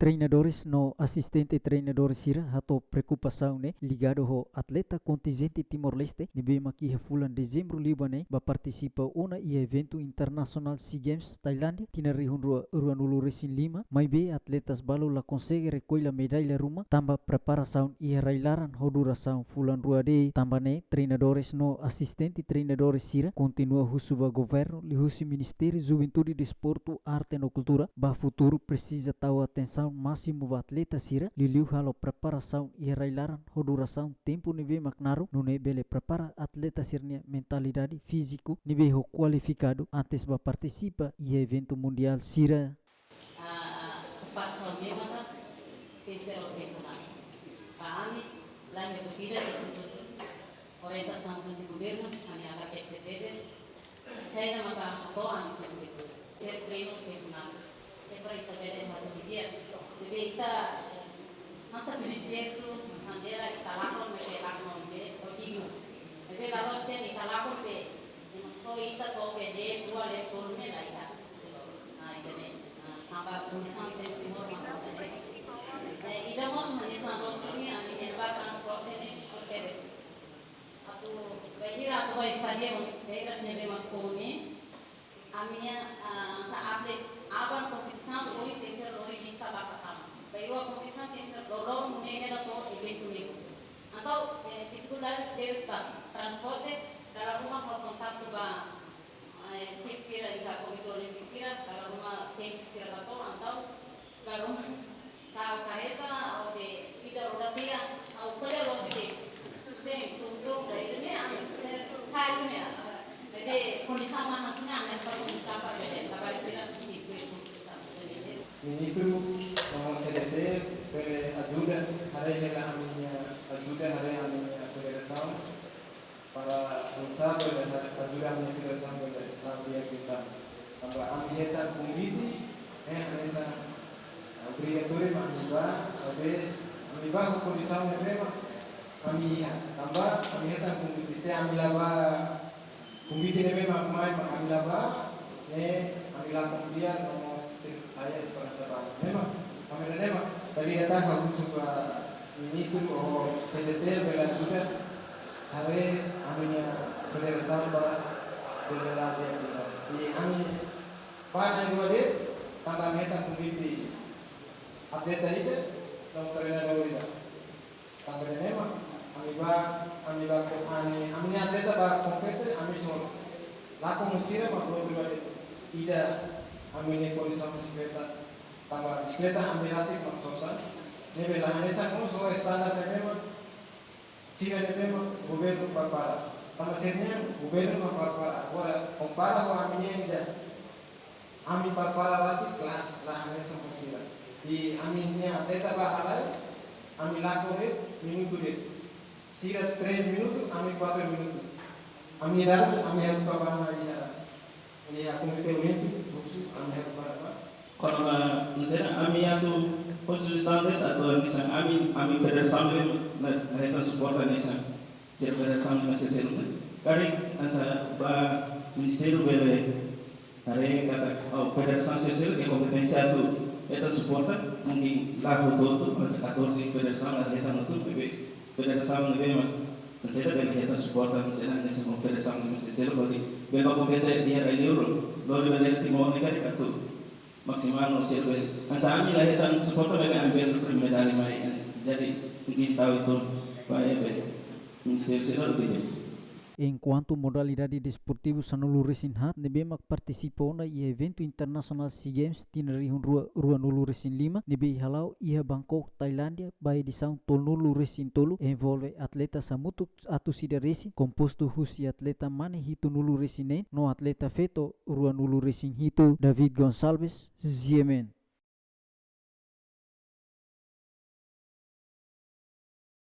Treinadores no Asistente Treinadores sira hato preparasaun ligado ho atleta contingente Timor-Leste nibe maki fulan dezembro libane ba participa ona i evento internacional SEA Games Tailândia tina rihun ruanulu resin 5 mai be atletas balu la consegue recolha medalha ruma tamba preparasaun i railaran ho durasaun fulan rua de tambane treinadores no Asistente Treinadores sira continua husu ba governo li husu Ministeriu Juventude, Desporto, Arte no Kultura ba futuro precisa tahu atenção máximo ba atletas sira liu-liu halo preparasaun i railaran ho durasaun tempu nive maknaru no bele prepara atletas sirnia mentalidade físico nive ho qualificado antes ba participa i evento mundial sira. Preparasaun memang terceiro tempo na kami lá em Kultura orientação do governo kami agak STTs saya maka doa seperti itu saya treino tempo na para também uma dia de kita masa ministério sandera kita lakon me lakon me odigo me lalos que kita lakon me so ita to be de dua le por me la ita ide aba comissão de Timor masa ida mos menisa dos ini ami nerva transporte ne hoteles atu behira to estadio behira sebe makoni aminya sa atlet abang kompetisi lori terceiro lori lista bakatama bayu kompetisi terceiro lorong munehera to evento nego atau dificuldade deles ka transporte kalau rumah mau kontak ba six kira isa komite olimpik kira kalau rumah tempo kira to atau kalau rumah sa careta ou de ida roda dia au pole roski sem tuntung dari ini sai ne de condição mais nacional para começar para ver trabalho será Ministeriu MJDAK per ajuda hari aminya federação para lançar ajuda aminya federação para kita tambah amiheta komite anessa obrigatório amiba condição memang amiha tambah amiheta komite se amilaba komite memang amilaba amila kemudian ayah seperti memang kami memang dari datang harus coba Ministeriu atau sekretariat bela juga hari aminya preparasaun para bela kita di kami pada dua dia tambah meta komite atlet itu dan treinadores tambah memang ami atlet apa kompeten ami semua laku musira maklum pribadi tidak amine kondisi bisikleta tambah bisikleta ambirasi maksosa nebe lahanesa so standar memang sira memang governo prepara tambah sernya governo prepara agora compara com amine ainda ami prepara rasi lahanesa musira di amine atleta bahalai ami lakone minuto de sira 3 minutos ami 4 minutos ami harus kabana ya komite olimpik husu ami harus kalau misalnya ami itu konsultan atau misalnya ami federasaun lahirkan supportan misalnya federasaun masih seru kari asa ba Ministeriu bele hari kata federasaun sosial ke kompetensi itu supportan mungkin lagu itu masa 14 federasaun lahirkan itu federasaun memang saya beli kita supportan saya nanti semua federasaun masih seru bagi bela kompeten dia euro lori bela Timor negara itu maksimal no serve asa ami lahitan supporter mereka ambil medali mai jadi mungkin tahu itu baik Ministeriu será itu. Enquanto modalidade desportiva sanulu resin hat nebe mak participa na i evento internacional SEA Games tina rihun rua nulu resin 5 nebe halau iha Bangkok Tailândia ba edição tolnulu resin tolu envolve atleta samutu atu sida resin composto husi atleta mane hitu nulu resin no atleta feto rua nulu resin hitu David Gonçalves Ziemen.